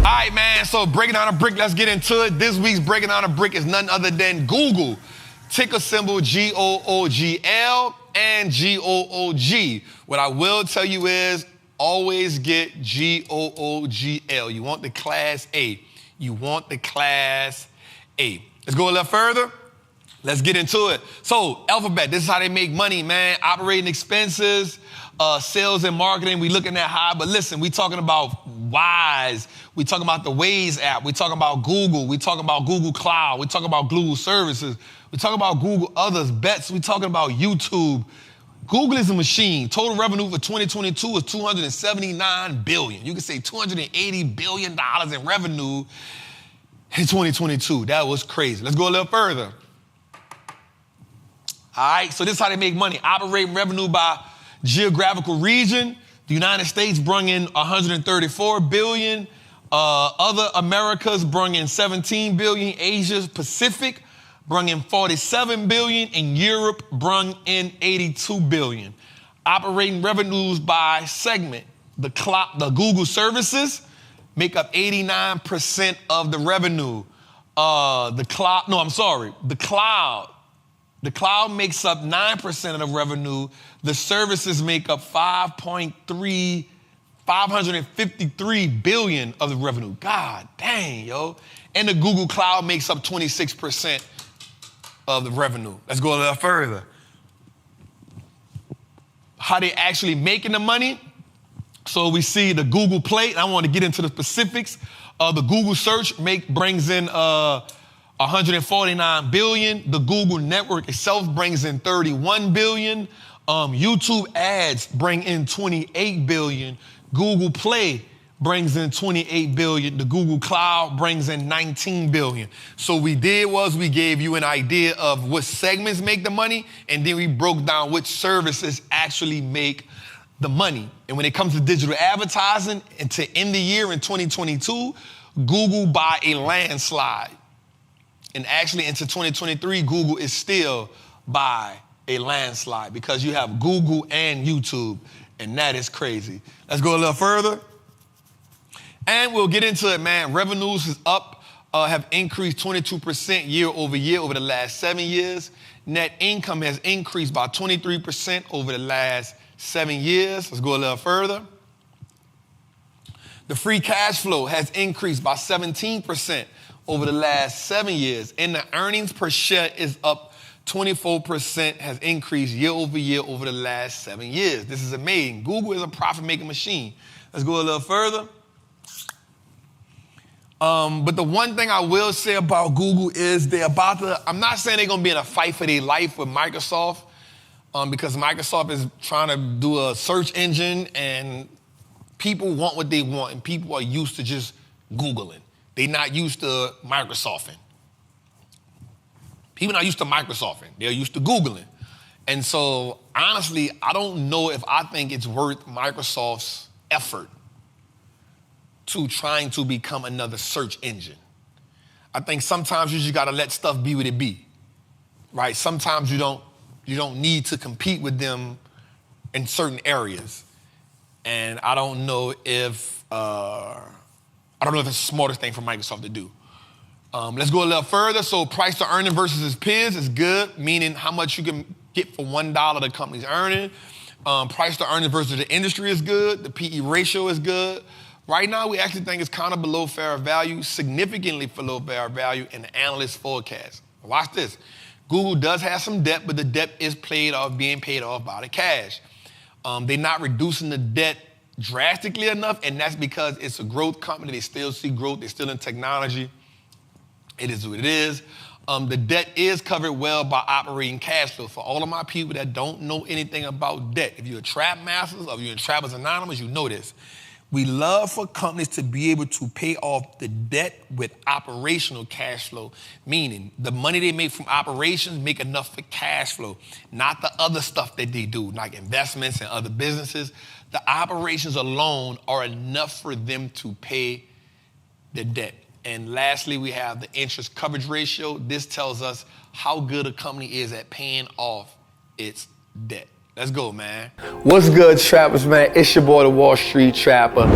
All right, man, so breaking down a brick, let's get into it. This week's breaking down a brick is none other than Google. Ticker symbol GOOGL and GOOG. What I will tell you is always get GOOGL. You want the class A. You want the class A. Let's go a little further. Let's get into it. So, Alphabet, this is how they make money, man. Operating expenses, sales and marketing, we looking at high. But listen, we talking about Wise. We talking about the Waze app. We talking about Google. We talking about Google Cloud. We talking about Google Services. We talking about Google Others, Bets. We talking about YouTube. Google is a machine. Total revenue for 2022 is $279 billion. You can say $280 billion in revenue in 2022. That was crazy. Let's go a little further. All right, so this is how they make money. Operating revenue by geographical region. The United States bring in $134 billion. Other Americas bring in $17 billion. Asia Pacific bring in $47 billion. And Europe bring in $82 billion. Operating revenues by segment. The Google services make up 89% of the revenue. The cloud makes up 9% of the revenue. The services make up 553 billion of the revenue. God dang, yo. And the Google Cloud makes up 26% of the revenue. Let's go a little further. How they actually making the money? So we see the Google Play. I want to get into the specifics. The Google search brings in 149 billion. The Google network itself brings in 31 billion. YouTube ads bring in 28 billion. Google Play brings in 28 billion. The Google Cloud brings in 19 billion. So we gave you an idea of what segments make the money, and then we broke down which services actually make the money. And when it comes to digital advertising, and to end the year in 2022, Google by a landslide. And actually into 2023, Google is still by a landslide because you have Google and YouTube, and that is crazy. Let's go a little further. And we'll get into it, man. Revenues is up, have increased 22% year over year over the last 7 years. Net income has increased by 23% over the last 7 years. Let's go a little further. The free cash flow has increased by 17% over the last 7 years. And the earnings per share is up 24%, has increased year over year over the last 7 years. This is amazing. Google is a profit-making machine. Let's go a little further. But the one thing I will say about Google is I'm not saying they're going to be in a fight for their life with Microsoft, because Microsoft is trying to do a search engine, and people want what they want, and people are used to just Googling. They're not used to Microsofting. People not used to Microsofting. They're used to Googling. And so, honestly, I don't know if I think it's worth Microsoft's effort to trying to become another search engine. I think sometimes you just got to let stuff be what it be, right? Sometimes you don't need to compete with them in certain areas. And I don't know if it's the smartest thing for Microsoft to do. Let's go a little further. So price to earning versus its peers is good, meaning how much you can get for $1 the company's earning. Price to earning versus the industry is good. The PE ratio is good. Right now, we actually think it's kind of below fair value, significantly below fair value in the analyst forecast. Watch this. Google does have some debt, but the debt is being paid off by the cash. They're not reducing the debt drastically enough, and that's because it's a growth company. They still see growth. They're still in technology. It is what it is. The debt is covered well by operating cash flow. For all of my people that don't know anything about debt, if you're a Trap Masters or you're in Trappers Anonymous, you know this. We love for companies to be able to pay off the debt with operational cash flow, meaning the money they make from operations make enough for cash flow, not the other stuff that they do, like investments and other businesses. The operations alone are enough for them to pay the debt. And lastly, we have the interest coverage ratio. This tells us how good a company is at paying off its debt. Let's go, man. What's good, trappers, man? It's your boy, the Wall Street Trapper.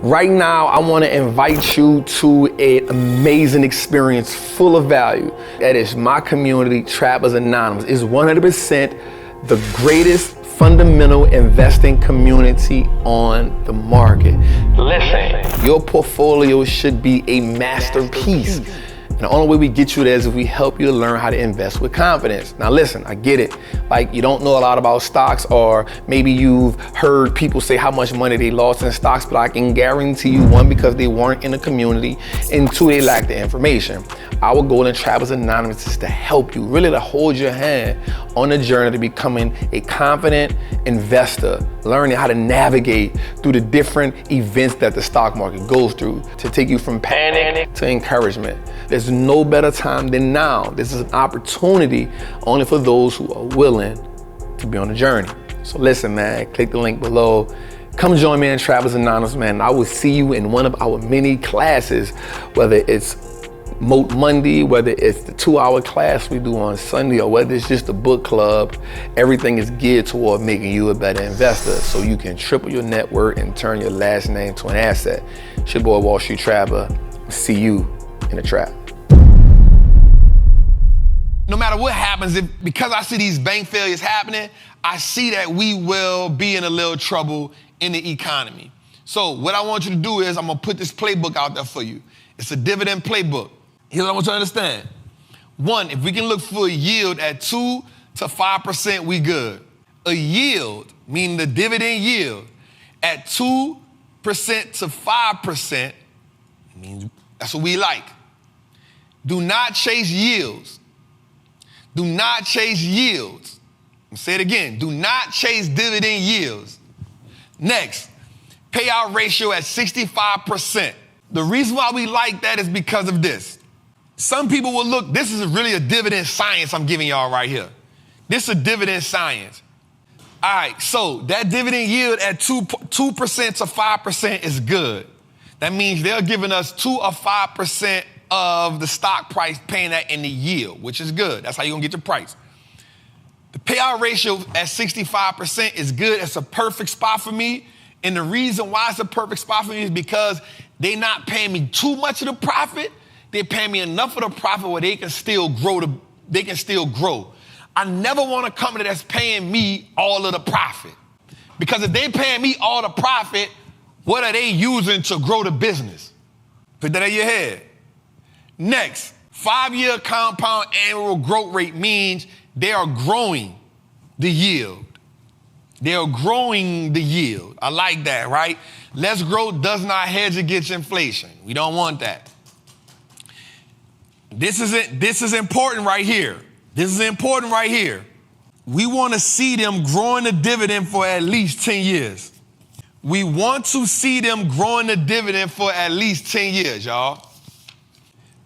Right now, I want to invite you to an amazing experience full of value. That is my community, Trappers Anonymous. It's 100% the greatest fundamental investing community on the market. Listen, your portfolio should be a masterpiece. And the only way we get you there is if we help you to learn how to invest with confidence. Now listen, I get it. Like, you don't know a lot about stocks, or maybe you've heard people say how much money they lost in stocks, but I can guarantee you, one, because they weren't in the community, and two, they lack the information. Our goal in Trappers Anonymous is to help you, really to hold your hand on the journey to becoming a confident investor, learning how to navigate through the different events that the stock market goes through, to take you from panic to encouragement. There's no better time than now. This is an opportunity only for those who are willing to be on the journey. So listen, man, click the link below. Come join me in Trappers Anonymous, man. I will see you in one of our many classes, whether it's Moat Monday, whether it's the 2-hour class we do on Sunday, or whether it's just a book club. Everything is geared toward making you a better investor so you can triple your net worth and turn your last name to an asset. It's your boy, Wall Street Trapper. See you in the trap. No matter what happens, because I see these bank failures happening, I see that we will be in a little trouble in the economy. So what I want you to do is I'm gonna put this playbook out there for you. It's a dividend playbook. Here's what I want you to understand. One, if we can look for a yield at 2 to 5%, we good. A yield, meaning the dividend yield, at 2% to 5%, means that's what we like. Do not chase yields. Do not chase yields. I'll say it again. Do not chase dividend yields. Next, payout ratio at 65%. The reason why we like that is because of this. Some people will look, this is really a dividend science I'm giving y'all right here. This is a dividend science. All right, so that dividend yield at 2% to 5% is good. That means they're giving us 2 or 5% of the stock price, paying that in the yield, which is good. That's how you're gonna get your price. The payout ratio at 65% is good. It's a perfect spot for me. And the reason why it's a perfect spot for me is because they're not paying me too much of the profit. They're paying me enough of the profit where they can still grow. I never want a company that's paying me all of the profit. Because if they're paying me all the profit, what are they using to grow the business? Put that in your head. Next, 5-year compound annual growth rate means they are growing the yield. They are growing the yield. I like that, right? Less growth does not hedge against inflation. We don't want that. This is important right here. This is important right here. We want to see them growing the dividend for at least 10 years. We want to see them growing the dividend for at least 10 years, y'all.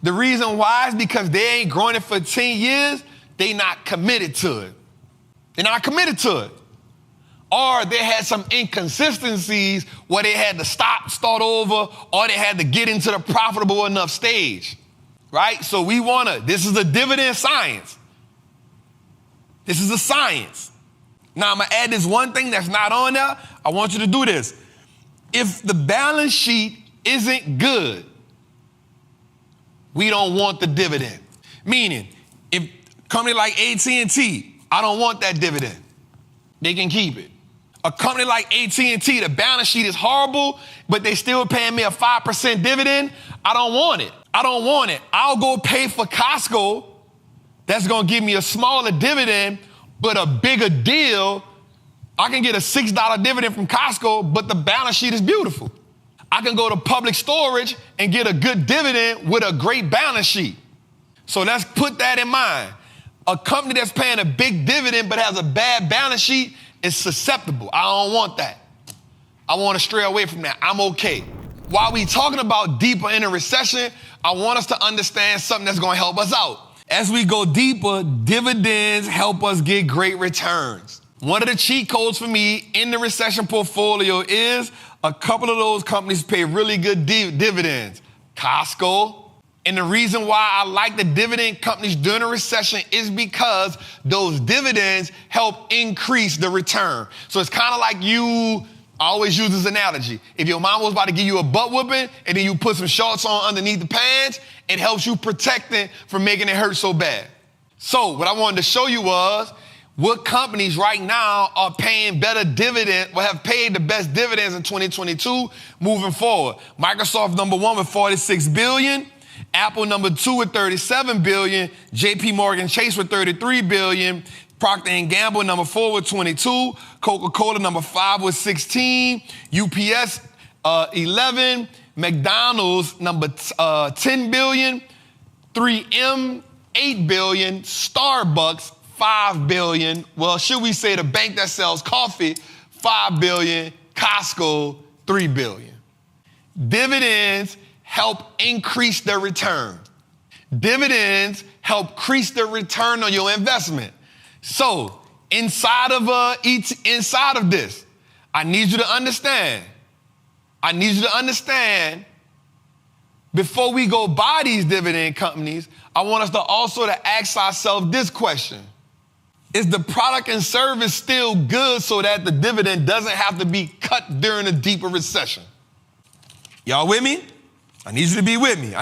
The reason why is because they ain't growing it for 10 years, they not committed to it. They're not committed to it. Or they had some inconsistencies where they had to start over, or they had to get into the profitable enough stage, right? So this is a dividend science. This is a science. Now I'm gonna add this one thing that's not on there. I want you to do this. If the balance sheet isn't good, we don't want the dividend. Meaning, if a company like AT&T, I don't want that dividend. They can keep it. A company like AT&T, the balance sheet is horrible, but they still paying me a 5% dividend. I don't want it. I don't want it. I'll go pay for Costco. That's going to give me a smaller dividend, but a bigger deal. I can get a $6 dividend from Costco, but the balance sheet is beautiful. I can go to Public Storage and get a good dividend with a great balance sheet. So let's put that in mind. A company that's paying a big dividend but has a bad balance sheet is susceptible. I don't want that. I want to stray away from that. I'm okay. While we talking about deeper in a recession, I want us to understand something that's going to help us out. As we go deeper, dividends help us get great returns. One of the cheat codes for me in the recession portfolio is a couple of those companies pay really good dividends. Costco And the reason why I like the dividend companies during a recession is because those dividends help increase the return. So it's kind of like I always use this analogy. If your mom was about to give you a butt whooping and then you put some shorts on underneath the pants, it helps you protect it from making it hurt so bad. So what I wanted to show you was what companies right now are paying better dividend, or have paid the best dividends in 2022 moving forward. Microsoft number 1 with $46 billion. Apple number 2 with $37 billion. JP Morgan Chase with $33 billion. Procter & Gamble number 4 with 22, Coca-Cola number 5 with 16, UPS 11, McDonald's number 10 billion, 3M 8 billion, Starbucks 5 billion. Well, should we say the bank that sells coffee 5 billion, Costco 3 billion. Dividends help increase their return. Dividends help increase the return on your investment. So inside of this, I need you to understand. Before we go buy these dividend companies, I want us to also to ask ourselves this question. Is the product and service still good so that the dividend doesn't have to be cut during a deeper recession? Y'all with me? I need you to be with me.